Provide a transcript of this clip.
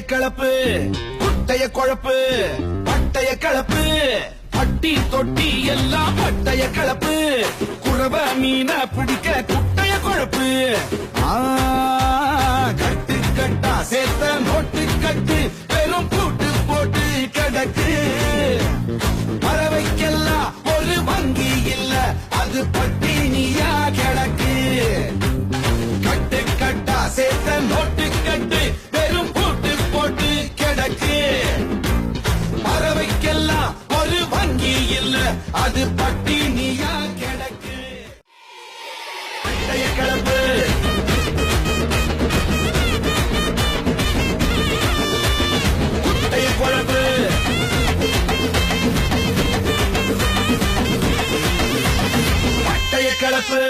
கலப்பு குட்டைய குழப்பு பட்டைய கலப்பு பட்டி தொட்டி எல்லாம் பட்டைய கலப்பு குறவ மீன பிடிக்க குட்டைய குழப்பு கட்டு கட்டா சேர்த்த நோட்டு கட்டு வெறும் கூட்டு போட்டு கிடக்கு பறவைக்கெல்லாம் ஒரு வங்கி இல்ல அது பட்டினியா கிடக்கு கட்டு கட்டா சேர்த்த நோட்டு கட்டு வெறும் கூட்டு போட்டு கிடக்கு பறவைக்கெல்லாம் ஒரு வங்கி இல்ல அது பட்டினியா கிடக்கு பட்டைய கலப்பு குட்டைய குழப்பு பட்டைய கலப்பு